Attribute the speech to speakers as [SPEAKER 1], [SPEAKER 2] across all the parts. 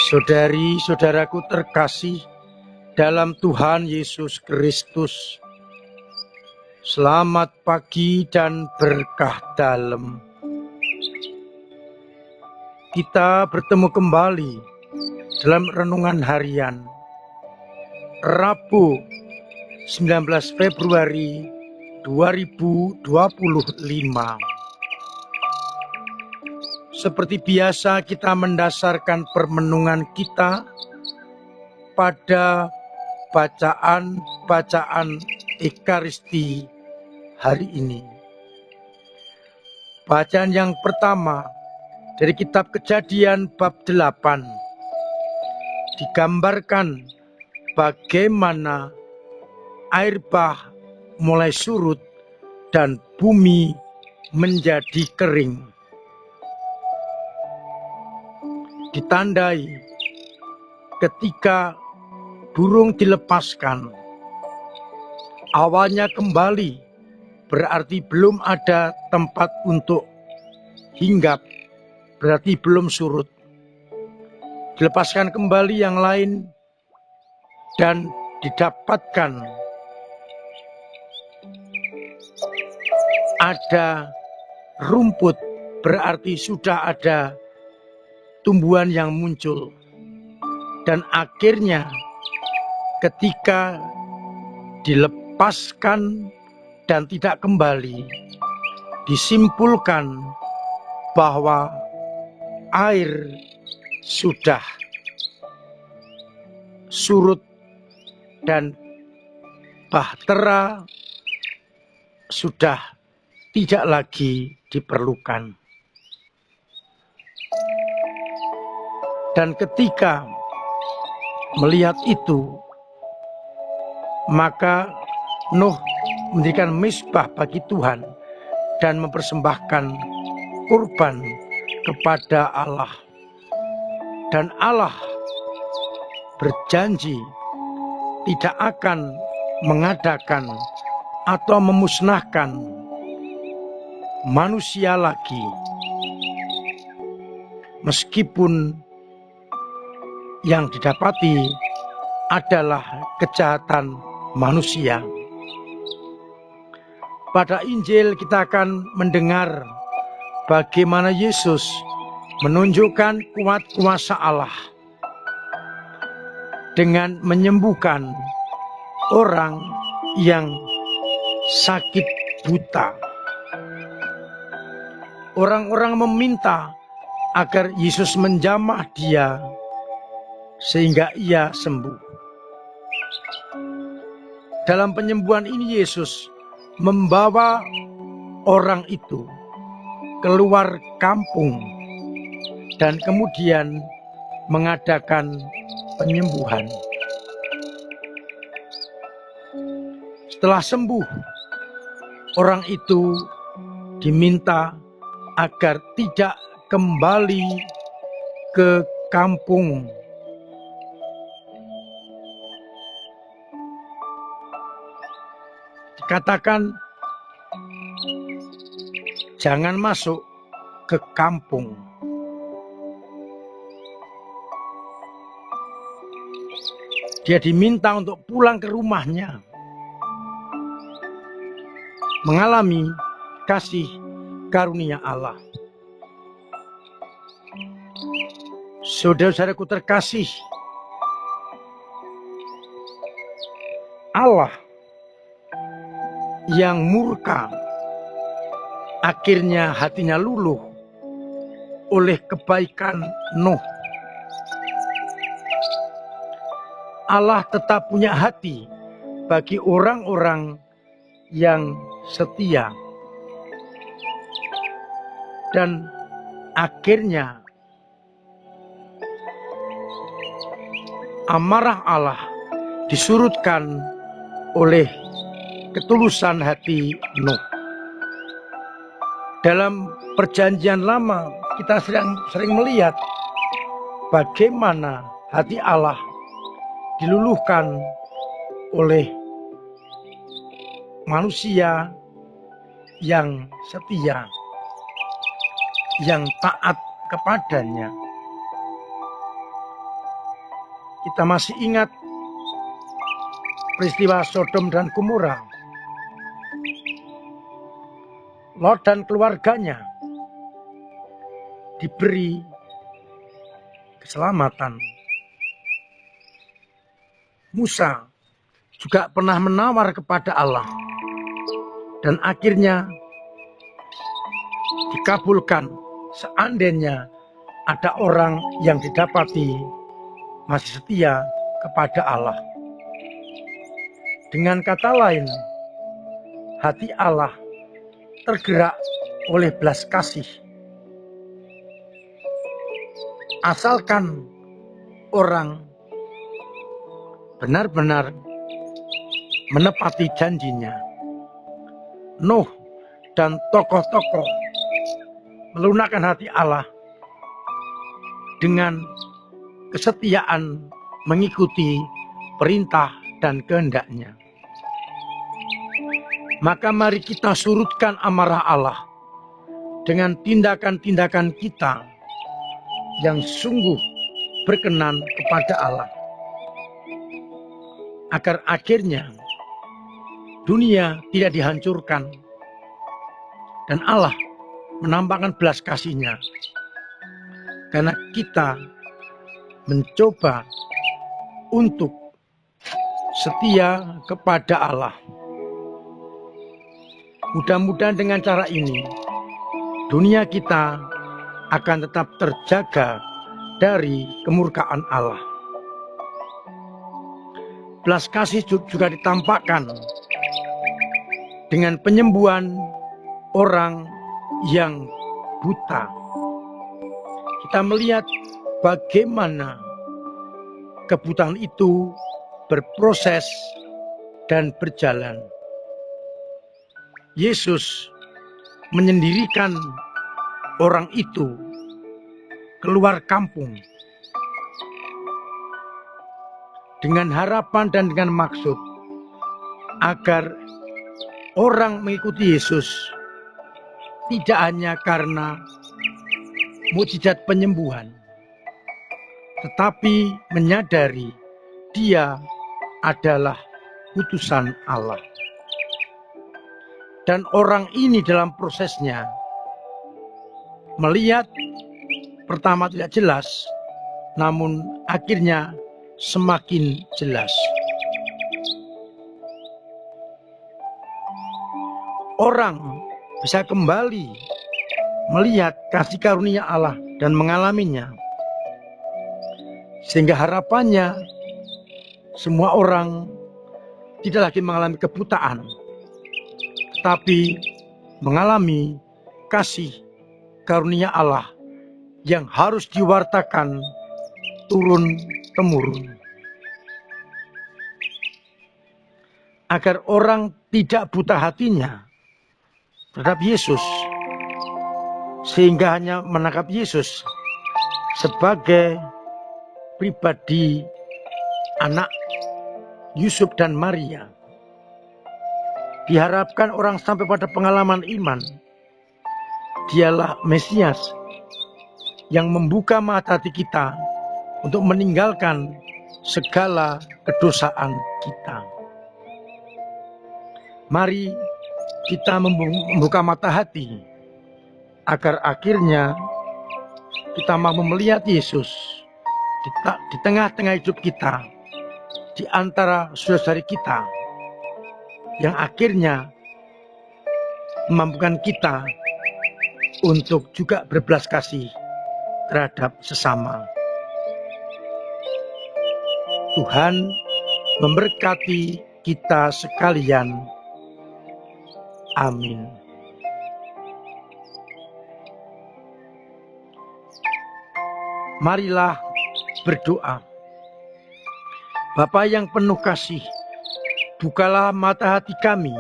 [SPEAKER 1] Saudari-saudaraku terkasih dalam Tuhan Yesus Kristus, selamat pagi dan berkah dalam. Kita bertemu kembali dalam renungan harian Rabu 19 Februari 2025. Seperti biasa kita mendasarkan permenungan kita pada bacaan Ekaristi hari ini. Bacaan yang pertama dari kitab Kejadian bab 8 digambarkan bagaimana air bah mulai surut dan bumi menjadi kering. Ditandai ketika burung dilepaskan. Awalnya kembali, berarti belum ada tempat untuk hinggap, berarti belum surut. Dilepaskan kembali yang lain dan didapatkan ada rumput, berarti sudah ada tumbuhan yang muncul. Dan akhirnya ketika dilepaskan dan tidak kembali, disimpulkan bahwa air sudah surut dan bahtera sudah tidak lagi diperlukan. Dan ketika melihat itu, maka Nuh mendirikan mezbah bagi Tuhan dan mempersembahkan kurban kepada Allah. Dan Allah berjanji tidak akan mengadakan atau memusnahkan manusia lagi, meskipun yang didapati adalah kejahatan manusia. Pada Injil kita akan mendengar bagaimana Yesus menunjukkan kuat kuasa Allah dengan menyembuhkan orang yang sakit buta. Orang-orang meminta agar Yesus menjamah dia sehingga ia sembuh. Dalam penyembuhan ini Yesus membawa orang itu keluar kampung dan kemudian mengadakan penyembuhan. Setelah sembuh, orang itu diminta agar tidak kembali ke kampung. Dikatakan jangan masuk ke kampung. Dia diminta untuk pulang ke rumahnya, mengalami kasih karunia Allah. Saudara-saudaraku terkasih, Allah yang murka akhirnya hatinya luluh oleh kebaikan Nuh. Allah tetap punya hati bagi orang-orang yang setia. Dan akhirnya amarah Allah disurutkan oleh ketulusan hati Nuh. Dalam perjanjian lama kita sering melihat bagaimana hati Allah diluluhkan oleh manusia yang setia, yang taat kepadanya. Kita masih ingat peristiwa Sodom dan Gomora. Lot dan keluarganya diberi keselamatan. Musa juga pernah menawar kepada Allah dan akhirnya dikabulkan seandainya ada orang yang didapati masih setia kepada Allah. Dengan kata lain, hati Allah tergerak oleh belas kasih. Asalkan orang benar-benar menepati janjinya. Nuh dan tokoh-tokoh melunakkan hati Allah dengan kesetiaan mengikuti perintah dan kehendaknya. Maka mari kita surutkan amarah Allah dengan tindakan-tindakan kita yang sungguh berkenan kepada Allah. Agar akhirnya dunia tidak dihancurkan dan Allah menampakkan belas kasih-Nya. Karena kita mencoba untuk setia kepada Allah. Mudah-mudahan dengan cara ini dunia kita akan tetap terjaga dari kemurkaan Allah. Belas kasih juga ditampakkan dengan penyembuhan orang yang buta. Kita melihat bagaimana kebutaan itu berproses dan berjalan. Yesus menyendirikan orang itu keluar kampung dengan harapan dan dengan maksud agar orang mengikuti Yesus tidak hanya karena mukjizat penyembuhan, tetapi menyadari Dia adalah utusan Allah. Dan orang ini dalam prosesnya melihat pertama tidak jelas, namun akhirnya semakin jelas. Orang bisa kembali melihat kasih karunia Allah dan mengalaminya. Sehingga harapannya semua orang tidak lagi mengalami kebutaan, tetapi mengalami kasih karunia Allah yang harus diwartakan turun-temurun. Agar orang tidak buta hatinya terhadap Yesus, sehingga hanya menangkap Yesus sebagai pribadi anak Yusuf dan Maria. Diharapkan orang sampai pada pengalaman iman. Dialah Mesias yang membuka mata hati kita untuk meninggalkan segala kedosaan kita. Mari kita membuka mata hati agar akhirnya kita mau melihat Yesus di tengah-tengah hidup kita, di antara saudara-saudari kita, yang akhirnya memampukan kita untuk juga berbelas kasih terhadap sesama. Tuhan memberkati kita sekalian. Amin. Marilah berdoa. Bapa yang penuh kasih, bukalah mata hati kami,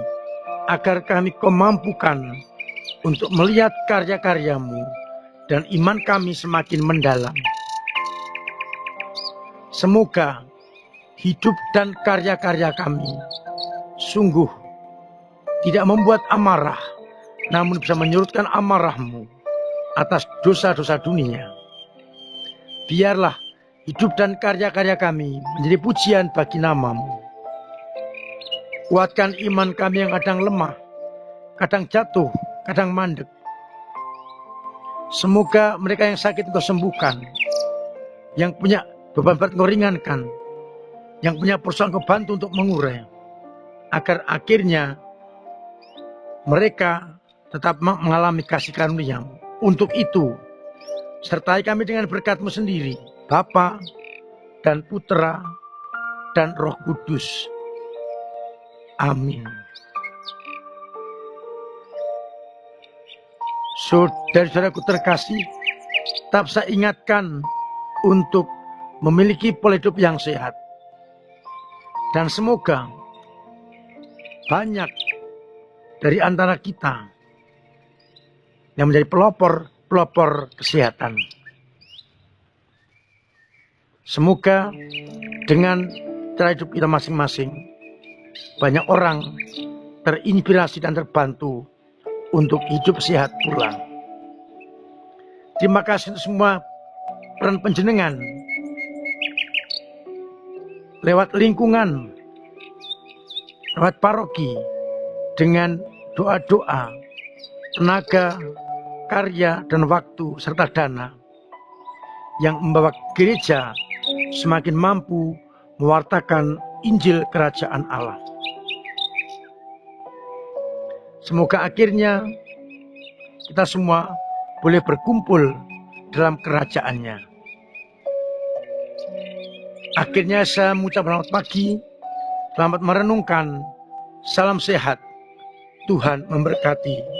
[SPEAKER 1] agar kami Kau mampukan untuk melihat karya-karya-Mu, dan iman kami semakin mendalam. Semoga hidup dan karya-karya kami sungguh tidak membuat amarah, namun bisa menyurutkan amarah-Mu atas dosa-dosa dunia. Biarlah hidup dan karya-karya kami menjadi pujian bagi nama-Mu. Kuatkan iman kami yang kadang lemah, kadang jatuh, kadang mandek. Semoga mereka yang sakit Engkau sembuhkan, yang punya beban berat Engkau ringankan, yang punya persoalan Engkau bantu untuk mengurai, agar akhirnya mereka tetap mengalami kasih karunia-Mu. Untuk itu, sertai kami dengan berkat-Mu sendiri, Bapa dan Putra dan Roh Kudus. Amin. Saudara-saudaraku terkasih, tetap saya ingatkan untuk memiliki pola hidup yang sehat. Dan semoga banyak dari antara kita yang menjadi pelopor kesehatan. Semoga dengan cara hidup kita masing-masing, banyak orang terinspirasi dan terbantu untuk hidup sehat pula. Terima kasih untuk semua peran panjenengan lewat lingkungan, lewat paroki, dengan doa-doa, tenaga, karya, dan waktu, serta dana yang membawa gereja semakin mampu mewartakan Injil Kerajaan Allah. Semoga akhirnya kita semua boleh berkumpul dalam kerajaannya. Akhirnya saya mengucap selamat pagi, selamat merenungkan, salam sehat, Tuhan memberkati.